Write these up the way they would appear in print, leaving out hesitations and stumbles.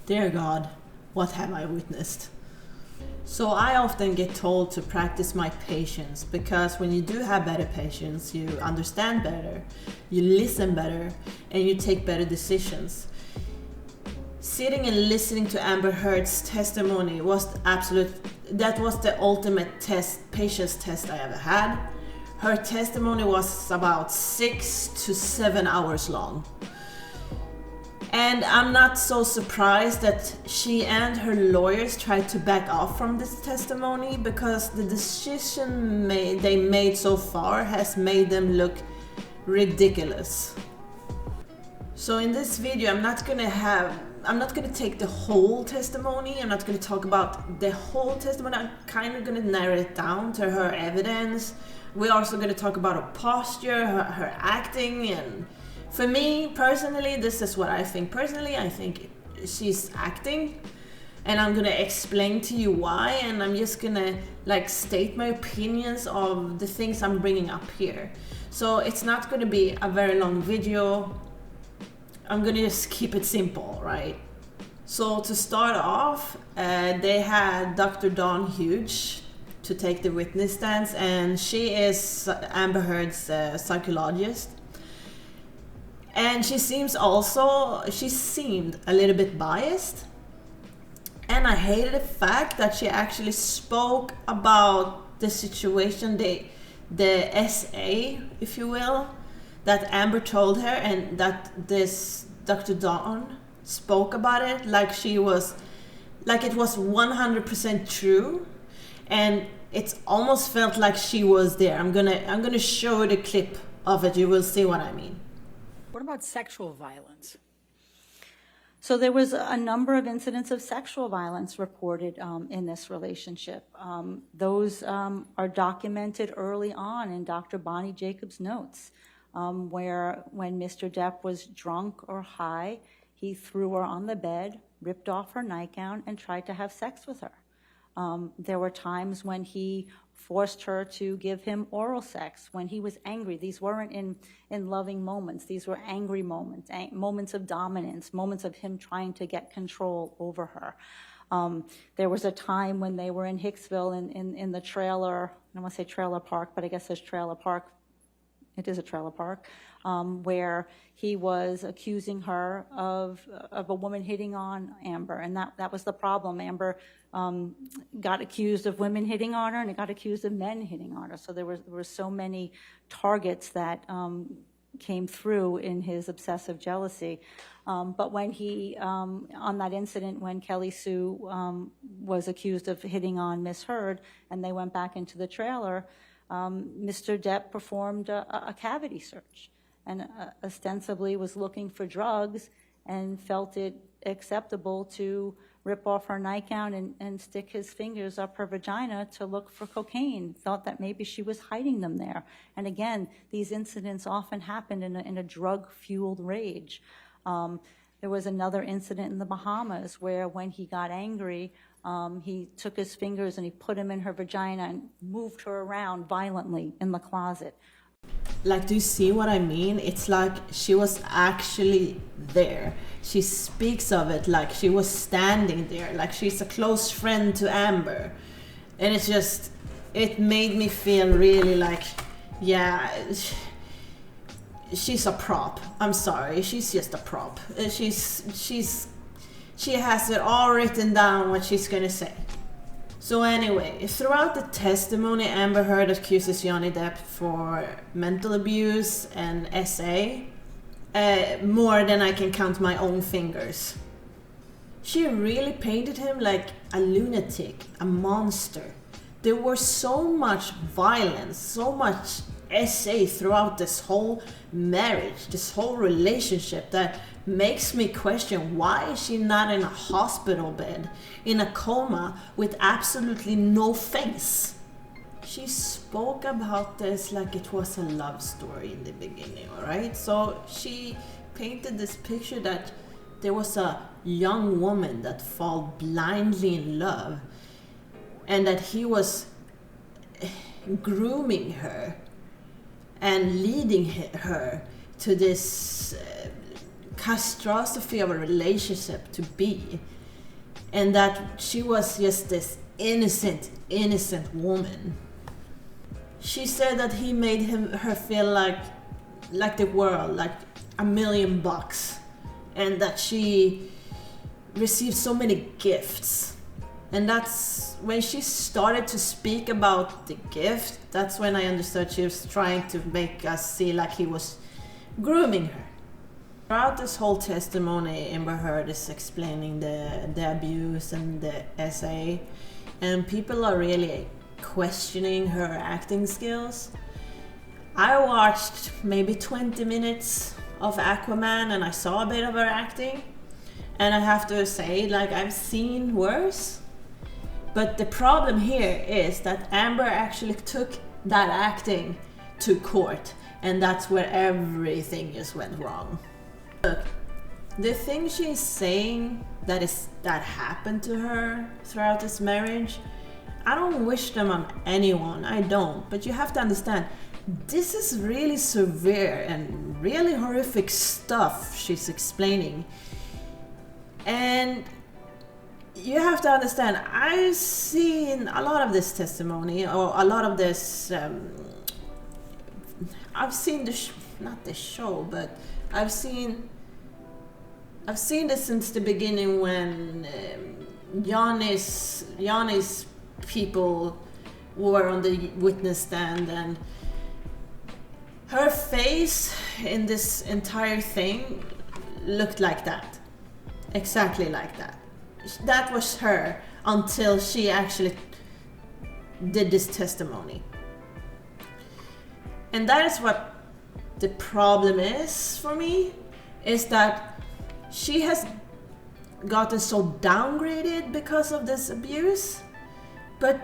Dear God, what have I witnessed? So I often get told to practice my patience, because when you do have better patience, you understand better, you listen better, and you take better decisions. Sitting and listening to Amber Heard's testimony was the ultimate patience test I ever had. Her testimony was about 6 to 7 hours long. And I'm not so surprised that she and her lawyers tried to back off from this testimony, because the decision they made so far has made them look ridiculous. So in this video, I'm not gonna take the whole testimony. I'm not gonna talk about the whole testimony. I'm kind of gonna narrow it down to her evidence. We're also gonna talk about her posture, her acting, and for me personally, this is what I think. Personally, I think she's acting, and I'm gonna explain to you why, and I'm just gonna state my opinions of the things I'm bringing up here. So it's not gonna be a very long video. I'm gonna just keep it simple, right? So to start off, they had Dr. Dawn Hughes to take the witness stands, and she is Amber Heard's psychologist. And she seemed a little bit biased. And I hated the fact that she actually spoke about the situation, the SA, if you will, that Amber told her, and that this Dr. Dawn spoke about it like it was 100% true. And it almost felt like she was there. I'm gonna show you the clip of it. You will see what I mean. What about sexual violence? So there was a number of incidents of sexual violence reported in this relationship. Those are documented early on in Dr. Bonnie Jacobs' notes, where when Mr. Depp was drunk or high, he threw her on the bed, ripped off her nightgown, and tried to have sex with her. There were times when he forced her to give him oral sex when he was angry. These weren't in loving moments. These were angry moments, moments of dominance, moments of him trying to get control over her. There was a time when they were in Hicksville in the trailer, I don't want to say trailer park, but I guess there's trailer park. It is a trailer park, where he was accusing her of a woman hitting on Amber, and that was the problem. Amber got accused of women hitting on her, and it got accused of men hitting on her. So there were so many targets that came through in his obsessive jealousy. But when he, on that incident when Kelly Sue was accused of hitting on Miss Heard, and they went back into the trailer, Mr. Depp performed a cavity search and ostensibly was looking for drugs, and felt it acceptable to rip off her nightgown and stick his fingers up her vagina to look for cocaine, thought that maybe she was hiding them there. And again, these incidents often happened in a drug-fueled rage. There was another incident in the Bahamas where when he got angry, he took his fingers and he put them in her vagina and moved her around violently in the closet. Do you see what I mean? It's like she was actually there. She speaks of it like she was standing there, like she's a close friend to Amber. And it made me feel really she's a prop. I'm sorry, she's just a prop. She has it all written down what she's gonna say. So anyway, throughout the testimony, Amber Heard accuses Johnny Depp for mental abuse and SA, more than I can count my own fingers. She really painted him like a lunatic, a monster. There was so much violence, so much SA throughout this whole marriage, this whole relationship, that makes me question, why is she not in a hospital bed, in a coma, with absolutely no face? She spoke about this like it was a love story in the beginning, alright? So she painted this picture that there was a young woman that fell blindly in love, and that he was grooming her and leading her to this catastrophe of a relationship to be, and that she was just this innocent woman. She said that he made her feel like the world, like $1,000,000, and that she received so many gifts. And that's when she started to speak about the gift, that's when I understood she was trying to make us see like he was grooming her. Throughout this whole testimony, Amber Heard is explaining the abuse and the essay, and people are really questioning her acting skills. I watched maybe 20 minutes of Aquaman and I saw a bit of her acting, and I have to say, like, I've seen worse. But the problem here is that Amber actually took that acting to court, and that's where everything just went wrong. Look, the thing she's saying that happened to her throughout this marriage, I don't wish them on anyone, I don't. But you have to understand, this is really severe and really horrific stuff she's explaining. And you have to understand, I've seen a lot of this testimony, or a lot of this, I've seen not the show, but I've seen this since the beginning when Yanni's people were on the witness stand, and her face in this entire thing looked like that, exactly like that. That was her until she actually did this testimony. And that is what the problem is for me, is that she has gotten so downgraded because of this abuse, but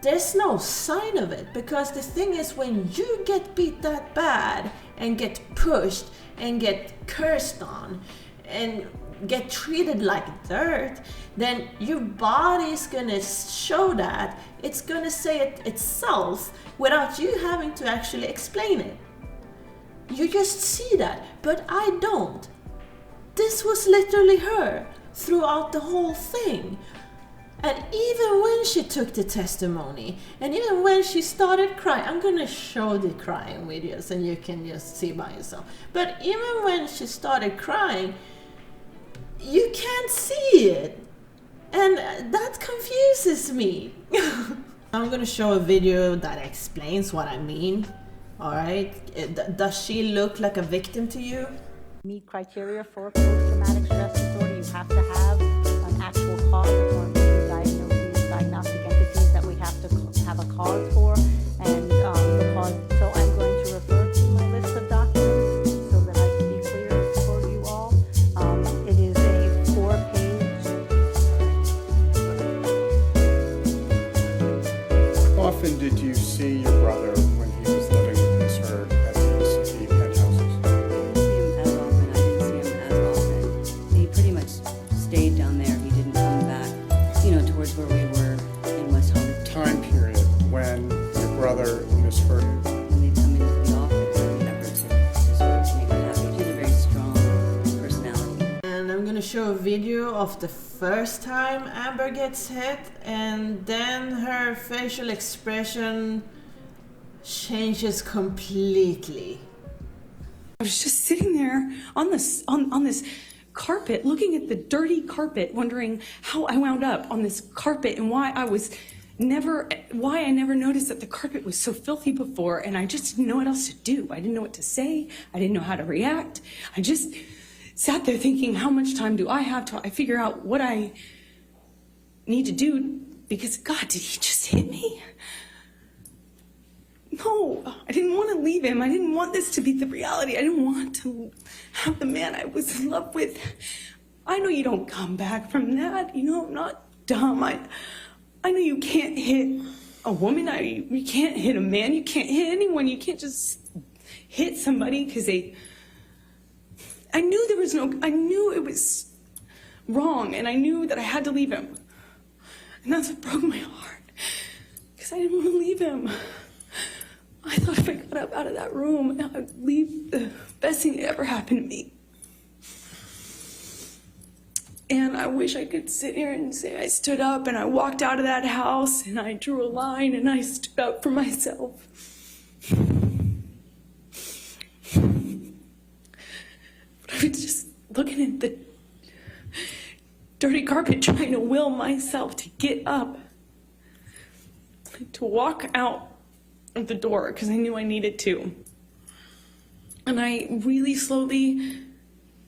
there's no sign of it. Because the thing is, when you get beat that bad and get pushed and get cursed on and get treated like dirt, then your body's gonna show that. It's gonna say it itself without you having to actually explain it. You just see that, but I don't. This was literally her throughout the whole thing. And even when she took the testimony, and even when she started crying, I'm gonna show the crying videos and you can just see by yourself. But even when she started crying, you can't see it. And that confuses me. I'm gonna show a video that explains what I mean. Alright? Does she look like a victim to you? Meet criteria for post-traumatic stress disorder, you have to have an actual cause or diagnostic entities that we have to have a cause for, and the cause. So I'm going to refer to my list of documents so that I can be clear for you all. It is a 4-page. How often did you see your brother when he was living with Miss Heard at the penthouses? Stayed down there. He didn't come back, towards where we were in West Hollywood. Time period when your brother and Miss Heard. When they'd come into the office, I would effort to sort of make it happen. He had a very strong personality. And I'm gonna show a video of the first time Amber gets hit, and then her facial expression changes completely. I was just sitting there on this carpet, looking at the dirty carpet, wondering how I wound up on this carpet and why I never noticed that the carpet was so filthy before, and I just didn't know what else to do. I didn't know what to say. I didn't know how to react. I just sat there thinking, how much time do I have till I figure out what I need to do? Because, God, did he just hit me? No, I didn't want to leave him. I didn't want this to be the reality. I didn't want to have the man I was in love with. I know you don't come back from that. I'm not dumb. I know you can't hit a woman. You can't hit a man. You can't hit anyone. You can't just hit somebody because I knew it was wrong, and I knew that I had to leave him. And that's what broke my heart, because I didn't want to leave him. I thought if I got up out of that room, I would leave the best thing that ever happened to me. And I wish I could sit here and say I stood up and I walked out of that house and I drew a line and I stood up for myself. But I was just looking at the dirty carpet trying to will myself to get up, to walk out of the door because I knew I needed to. And I really slowly,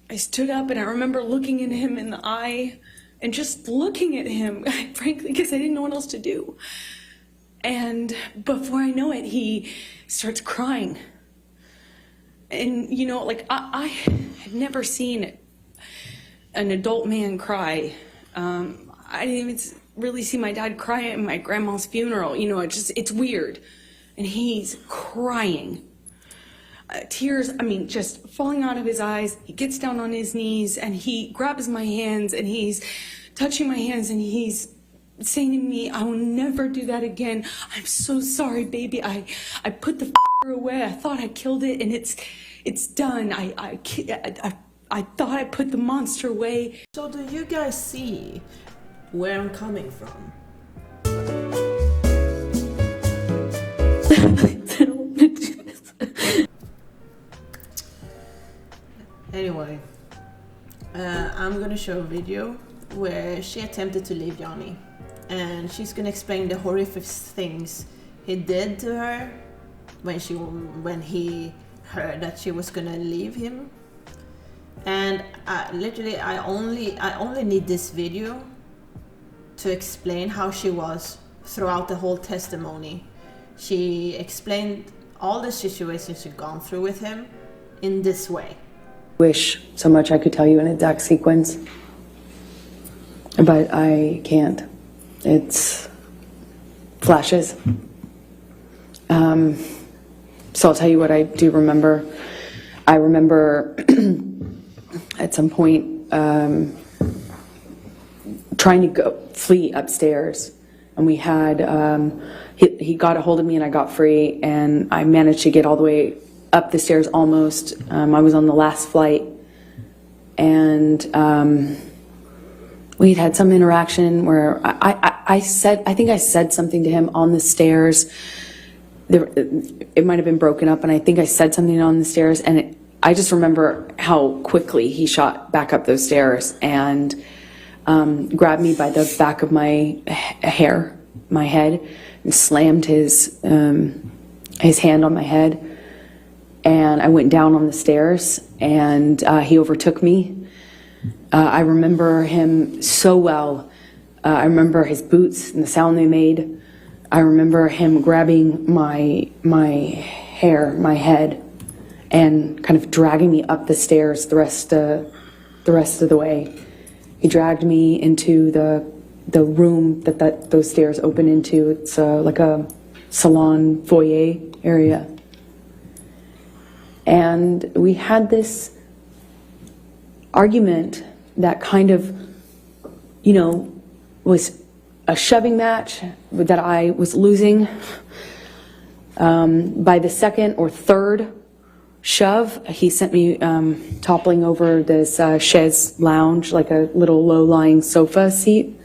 I stood up and I remember looking at him in the eye and just looking at him, frankly, because I didn't know what else to do. And before I know it, he starts crying. And, you know, like I had never seen an adult man cry. I didn't even really see my dad cry at my grandma's funeral. You know, it's weird. And he's crying. Tears, I mean, just falling out of his eyes. He gets down on his knees and he grabs my hands and he's touching my hands and he's saying to me, I will never do that again. I'm so sorry, baby. I put the away. I thought I killed it and it's done. I thought I put the monster away. So do you guys see where I'm coming from? Anyway, I'm gonna show a video where she attempted to leave Johnny, and she's gonna explain the horrific things he did to her when he heard that she was gonna leave him. And literally, I only need this video to explain how she was throughout the whole testimony. She explained all the situations she'd gone through with him in this way. Wish so much I could tell you in exact sequence, but I can't. It's flashes. So I'll tell you what I do remember. I remember at some point trying to flee upstairs, and we had he got a hold of me and I got free, and I managed to get all the way up the stairs almost. I was on the last flight, and we'd had some interaction where I think I said something to him on the stairs. It might have been broken up, and I think I said something on the stairs, and I just remember how quickly he shot back up those stairs and grabbed me by the back of my hair, my head, and slammed his hand on my head. And I went down on the stairs, and he overtook me. I remember him so well. I remember his boots and the sound they made. I remember him grabbing my hair, my head, and kind of dragging me up the stairs the rest of the way. He dragged me into the room that those stairs open into. It's like a salon foyer area. And we had this argument that kind of, you know, was a shoving match that I was losing. By the second or third shove, he sent me toppling over this chaise lounge, like a little low-lying sofa seat.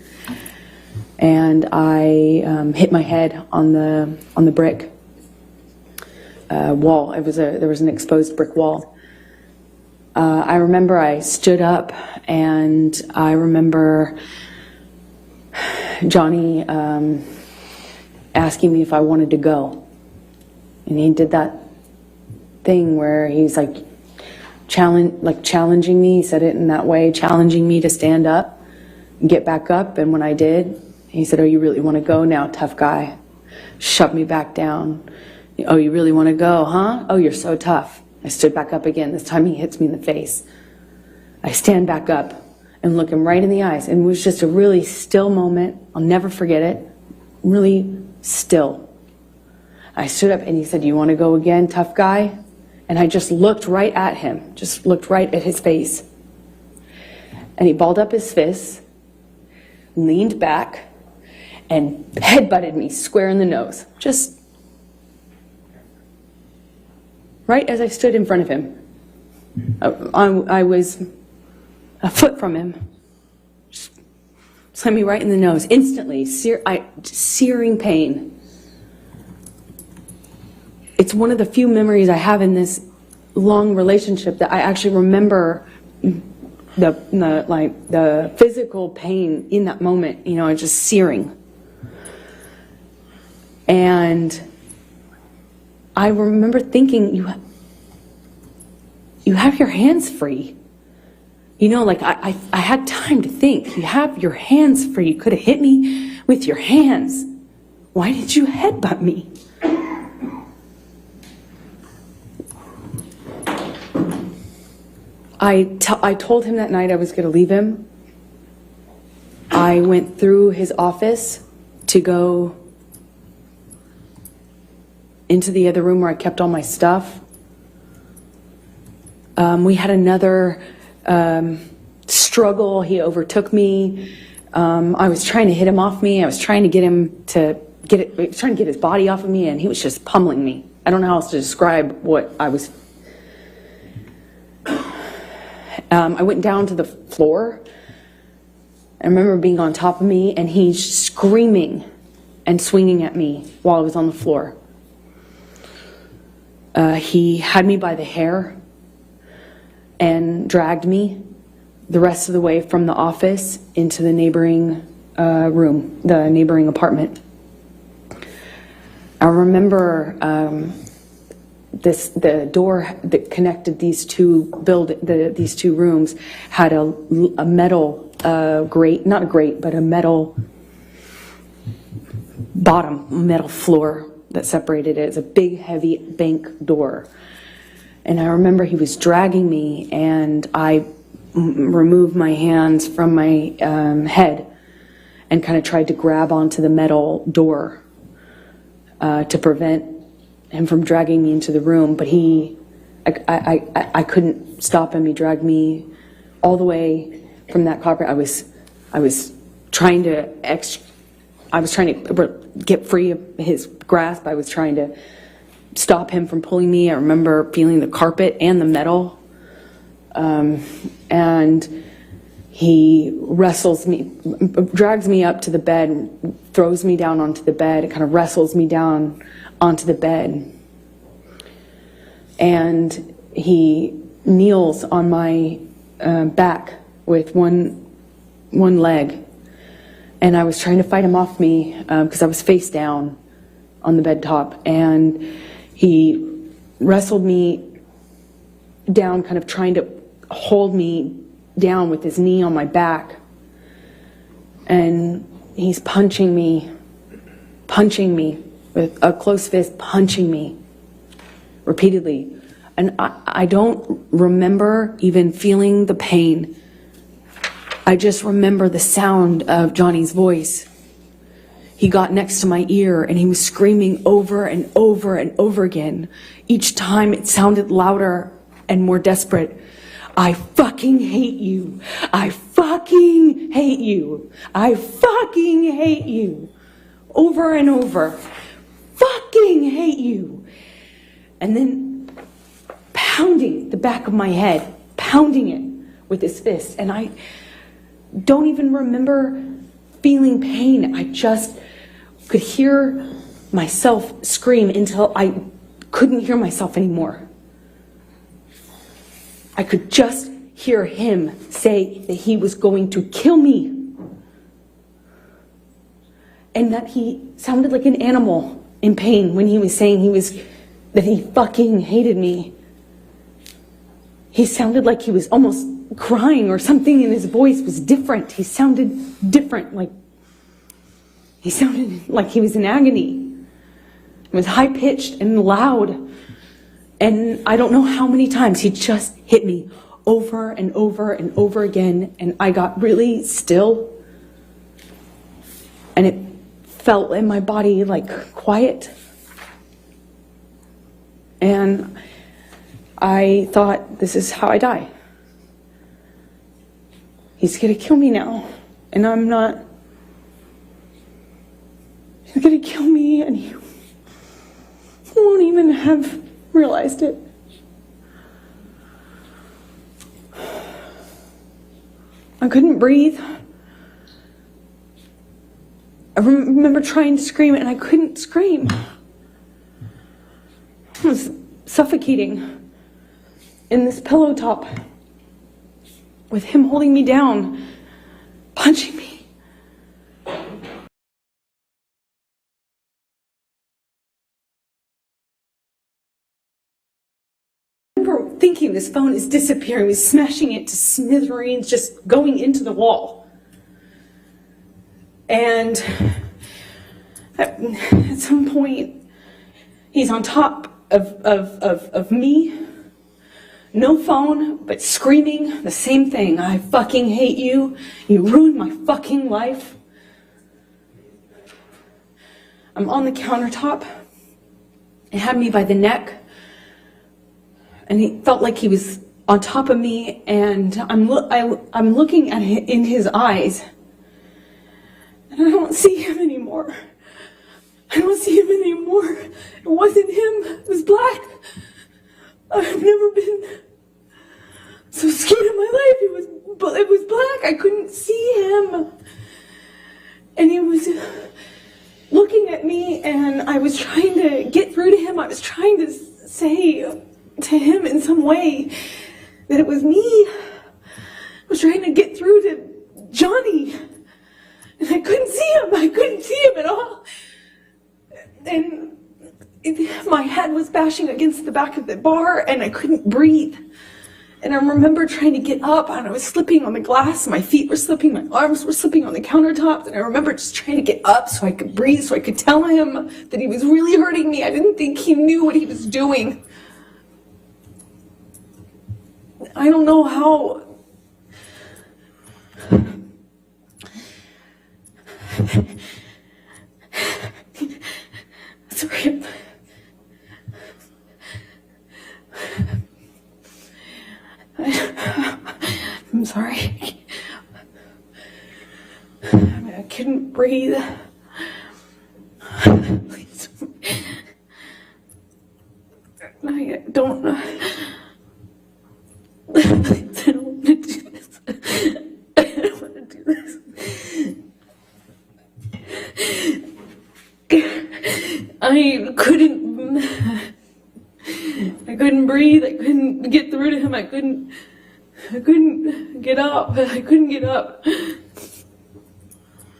And I hit my head on the brick wall. There was an exposed brick wall. I remember I stood up, and I remember Johnny asking me if I wanted to go. And he did that thing where he's like challenging me. He said it in that way, challenging me to stand up and get back up. And when I did, he said, "Oh, you really want to go now, tough guy?" Shoved me back down. "Oh, you really want to go, huh? Oh, you're so tough." I stood back up again. This time he hits me in the face. I stand back up and look him right in the eyes. And it was just a really still moment. I'll never forget it. Really still. I stood up and he said, "You want to go again, tough guy?" And I just looked right at him, just looked right at his face. And he balled up his fists, leaned back, and headbutted me square in the nose. Just right as I stood in front of him. I was a foot from him. Slammed me right in the nose, instantly, searing pain. It's one of the few memories I have in this long relationship that I actually remember the physical pain in that moment, you know, just searing. And I remember thinking, you have your hands free. You know, like I had time to think. You have your hands free. You could have hit me with your hands. Why did you headbutt me? I told him that night I was going to leave him. I went through his office to go into the other room where I kept all my stuff. We had another struggle. He overtook me. I was trying to hit him off me. I was trying to get him to trying to get his body off of me, and he was just pummeling me. I don't know how else to describe what I was. I went down to the floor. I remember being on top of me, and he's screaming and swinging at me while I was on the floor. He had me by the hair and dragged me the rest of the way from the office into the neighboring room, the neighboring apartment. I remember the door that connected these two these two rooms had a metal grate, not a grate, but a metal bottom, metal floor that separated it. It's a big, heavy bank door. And I remember he was dragging me, and I removed my hands from my head and kind of tried to grab onto the metal door to prevent him from dragging me into the room. But I couldn't stop him. He dragged me all the way from that carpet. I was trying to get free of his grasp. I was trying to stop him from pulling me. I remember feeling the carpet and the metal. And he wrestles me, drags me up to the bed, throws me down onto the bed. It kind of wrestles me down onto the bed. And he kneels on my back with one leg. And I was trying to fight him off me because I was face down on the bed top. And he wrestled me down, kind of trying to hold me down with his knee on my back. And he's punching me with a closed fist, punching me repeatedly. And I don't remember even feeling the pain. I just remember the sound of Johnny's voice. He got next to my ear and he was screaming over and over and over again. Each time it sounded louder and more desperate. I fucking hate you. I fucking hate you. I fucking hate you. Over and over. Fucking hate you. And then pounding the back of my head, pounding it with his fist. And I don't even remember feeling pain. I just could hear myself scream until I couldn't hear myself anymore. I could just hear him say that he was going to kill me. And that he sounded like an animal in pain when he was saying that he fucking hated me. He sounded like he was almost crying, or something in his voice was different. He sounded different, like he sounded like he was in agony. It was high-pitched and loud. And I don't know how many times he just hit me over and over and over again. And I got really still. And it felt in my body like quiet. And I thought, this is how I die. He's gonna kill me now. And I'm not. He's gonna kill me, and he won't even have realized it. I couldn't breathe. I remember trying to scream and I couldn't scream. I was suffocating in this pillow top with him holding me down, punching me. I remember thinking this phone is disappearing, was smashing it to smithereens, just going into the wall. And at some point, he's on top of me, no phone, but screaming the same thing. I fucking hate you. You ruined my fucking life. I'm on the countertop. He had me by the neck. And he felt like he was on top of me. And I'm looking at him in his eyes. And I don't see him anymore. I don't see him anymore. It wasn't him. It was black. I've never been so scared in my life. It was black. I couldn't see him. And he was looking at me, and I was trying to get through to him. I was trying to say to him in some way that it was me. I was trying to get through to Johnny. And I couldn't see him. I couldn't see him at all. And my head was bashing against the back of the bar, and I couldn't breathe. And I remember trying to get up, and I was slipping on the glass. My feet were slipping. My arms were slipping on the countertops. And I remember just trying to get up so I could breathe, so I could tell him that he was really hurting me. I didn't think he knew what he was doing. I don't know how... Sorry. I'm sorry. I couldn't breathe. Please. I don't know. Please, I don't want to do this. I don't want to do this. I couldn't breathe. I couldn't get through to him. I couldn't get up. I couldn't get up.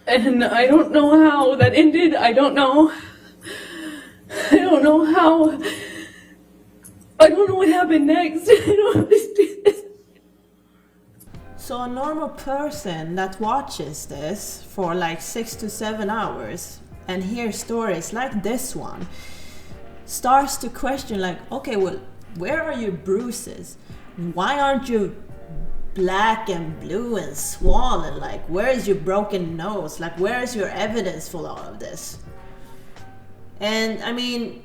And I don't know how that ended. I don't know how. I don't know what happened next. I don't understand this. So a normal person that watches this for like 6 to 7 hours and hears stories like this one starts to question, like, okay, well, where are your bruises? Why aren't you black and blue and swollen? Like, where is your broken nose? Like, where is your evidence for all of this? And I mean,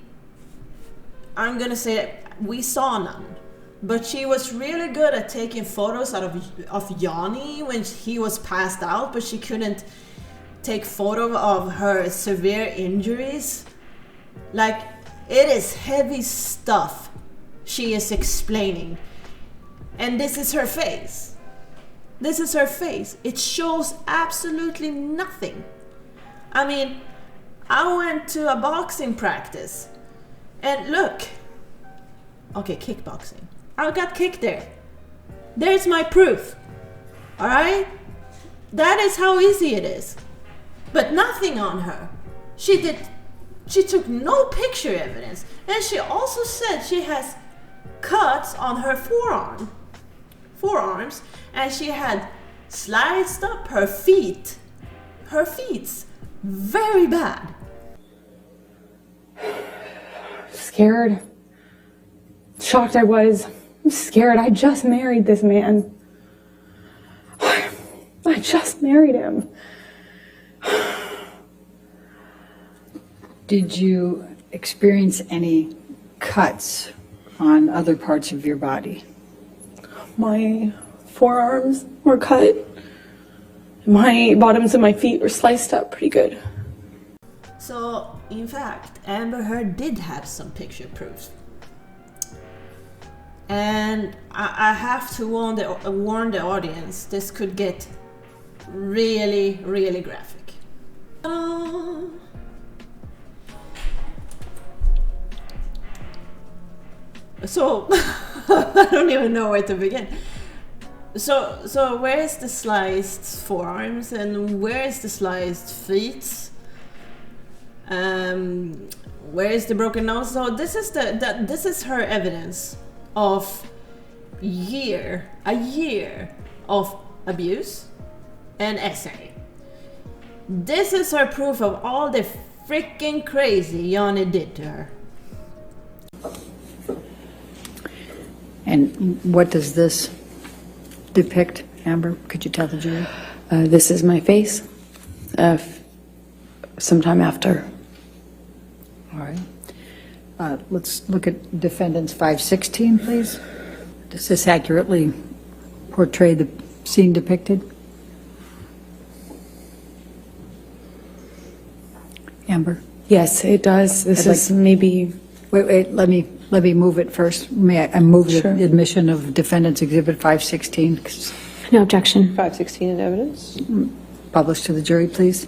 I'm gonna say that we saw none, but she was really good at taking photos out of Yanni when he was passed out, but she couldn't take photo of her severe injuries. Like, it is heavy stuff she is explaining. And this is her face. This is her face. It shows absolutely nothing. I mean, I went to a boxing practice and look. Okay, kickboxing. I got kicked there. There's my proof. Alright? That is how easy it is. But nothing on her. She took no picture evidence. And she also said she has cuts on her forearms, and she had sliced up her feet. Her feet's very bad. Scared. Shocked I was. I'm scared. I just married this man. I just married him. Did you experience any cuts on other parts of your body? My forearms were cut. My bottoms of my feet were sliced up pretty good. So, in fact, Amber Heard did have some picture proofs. And I have to warn the audience, this could get really, really graphic. So I don't even know where to begin. So where is the sliced forearms and where is the sliced feet? Where is the broken nose? So this is this is her evidence of a year of abuse and essay. This is her proof of all the freaking crazy Johnny did to her. And what does this depict, Amber? Could you tell the jury? This is my face sometime after. All right. Let's look at defendant's 516, please. Does this accurately portray the scene depicted? Amber? Yes, it does. This I'd is maybe. Wait, let me move it first. May I move Sure. the admission of defendant's exhibit 516, No objection. 516 in evidence. published to the jury, please?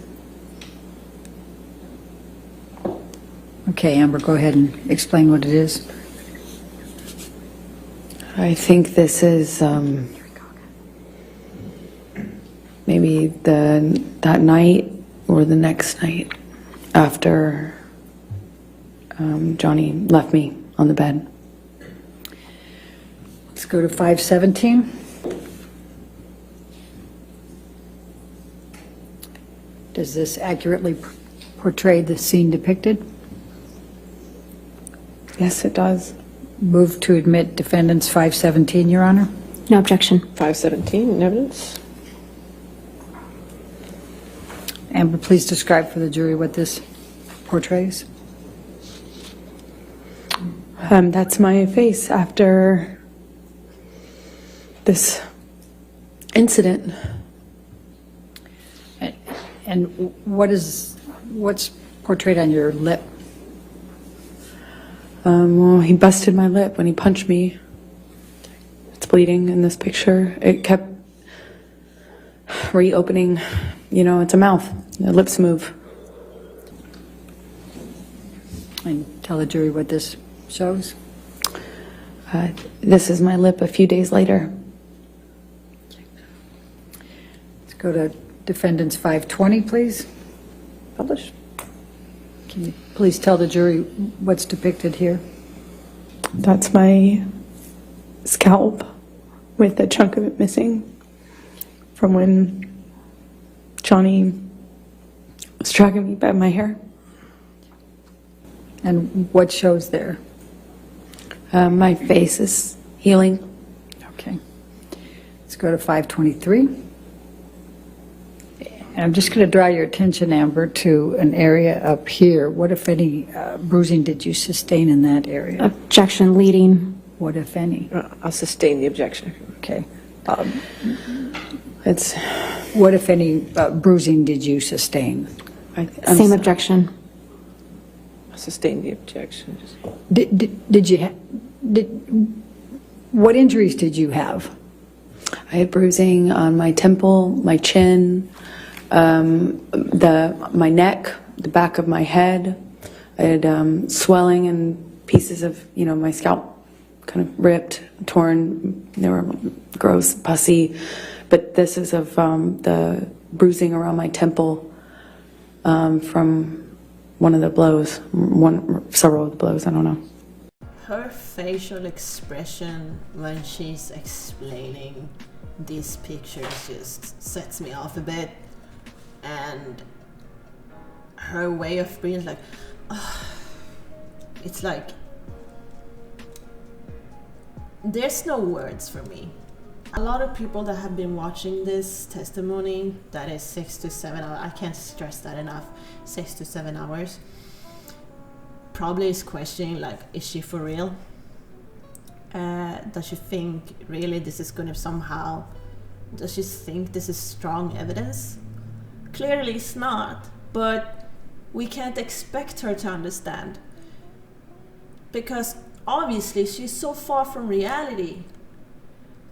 Okay, Amber, go ahead and explain what it is. I think this is maybe that night or the next night after Johnny left me on the bed. Let's go to 517. Does this accurately portray the scene depicted? Yes, it does. Move to admit defendant's 517, Your Honor. No objection. 517 in evidence. Amber, please describe for the jury what this portrays. That's my face after this incident. And what's portrayed on your lip? Well, he busted my lip when he punched me. It's bleeding in this picture. It kept reopening. You know, it's a mouth. The lips move. And tell the jury what this shows. This is my lip a few days later. Let's go to defendant's 520, please. Published. Can you please tell the jury what's depicted here? That's my scalp with a chunk of it missing from when Johnny was dragging me by my hair. And what shows there? My face is healing. Okay. Let's go to 523. And I'm just going to draw your attention, Amber, to an area up here. What, if any, bruising did you sustain in that area? Objection leading. What, if any? I'll sustain the objection. Okay. It's What, if any, bruising did you sustain? Same objection. I'll sustain the objection. What injuries did you have? I had bruising on my temple, my chin, my neck, the back of my head. I had swelling and pieces of, my scalp kind of ripped, torn. They were gross, pussy. But this is of the bruising around my temple from one of the blows, several of the blows, I don't know. Her facial expression when she's explaining these pictures just sets me off a bit, and her way of being like, it's like there's no words for me. A lot of people that have been watching this testimony, that is 6 to 7 hours, I can't stress that enough, 6 to 7 hours, probably is questioning, like, is she for real? Does she think really this is going to somehow, does she think this is strong evidence? Clearly it's not, but we can't expect her to understand, because obviously she's so far from reality.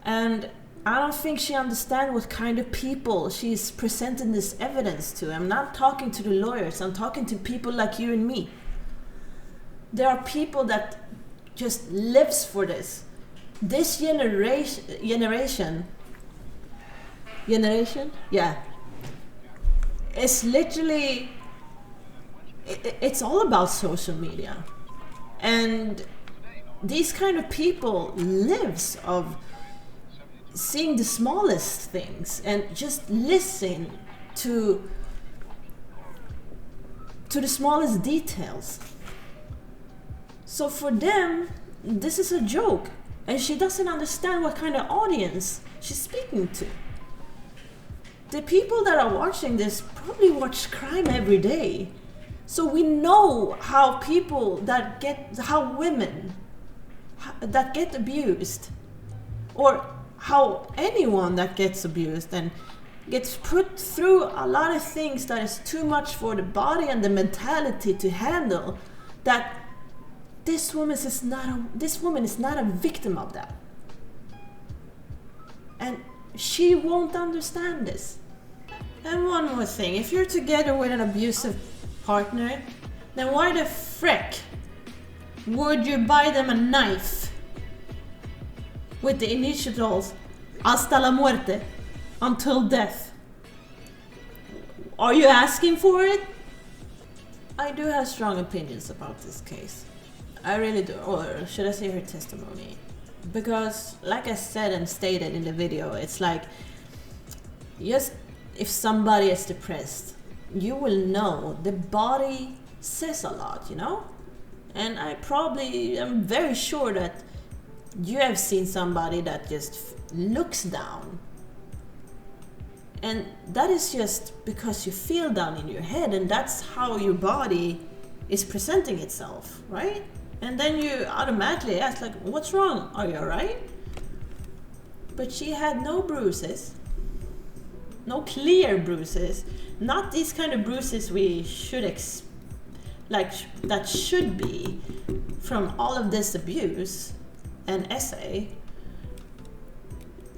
And I don't think she understands what kind of people she's presenting this evidence to. I'm not talking to the lawyers, I'm talking to people like you and me. There are people that just lives for this. This generation, yeah, it's literally, it's all about social media. And these kind of people lives of seeing the smallest things and just listen to the smallest details. So for them, this is a joke, and she doesn't understand what kind of audience she's speaking to. The people that are watching this probably watch crime every day. So we know how people that how women that get abused, or how anyone that gets abused and gets put through a lot of things that is too much for the body and the mentality to handle, that this woman is not a victim of that. And she won't understand this. And one more thing, if you're together with an abusive partner, then why the frick would you buy them a knife with the initials hasta la muerte, until death? Are you asking for it? I do have strong opinions about this case. I really do, or should I say her testimony? Because like I said and stated in the video, it's like, just if somebody is depressed, you will know the body says a lot, you know? And I'm very sure that you have seen somebody that just looks down. And that is just because you feel down in your head, and that's how your body is presenting itself, right? And then you automatically ask, like, what's wrong? Are you alright? But she had no bruises, no clear bruises, not these kind of bruises we should that should be from all of this abuse and essay.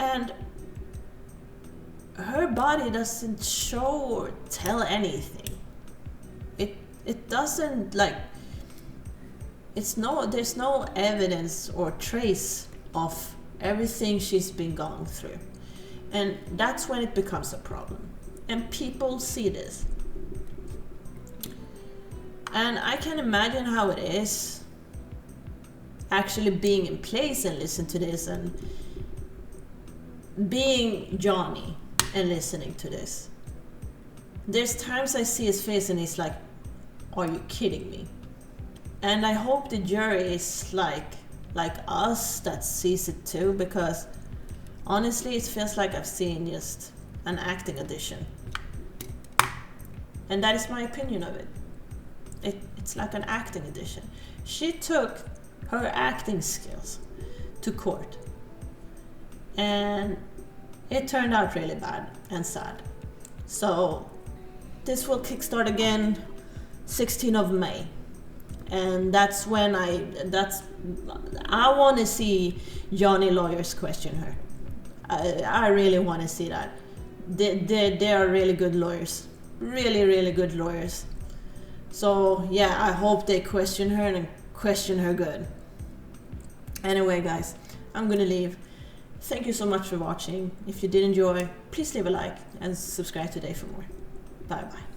And her body doesn't show or tell anything. It doesn't, like, there's no evidence or trace of everything she's been going through. And that's when it becomes a problem. And people see this. And I can imagine how it is actually being in place and listen to this, and being Johnny and listening to this. There's times I see his face and he's like, are you kidding me? And I hope the jury is like us that sees it too, because honestly it feels like I've seen just an acting audition. And that is my opinion of it. It's like an acting audition. She took her acting skills to court, and it turned out really bad and sad. So this will kickstart again 16th of May. And that's when I want to see Johnny lawyers question her. I really want to see that. They are really good lawyers. Really, really good lawyers. So yeah, I hope they question her and question her good. Anyway guys, I'm gonna leave. Thank you so much for watching. If you did enjoy, please leave a like and subscribe today for more. Bye bye.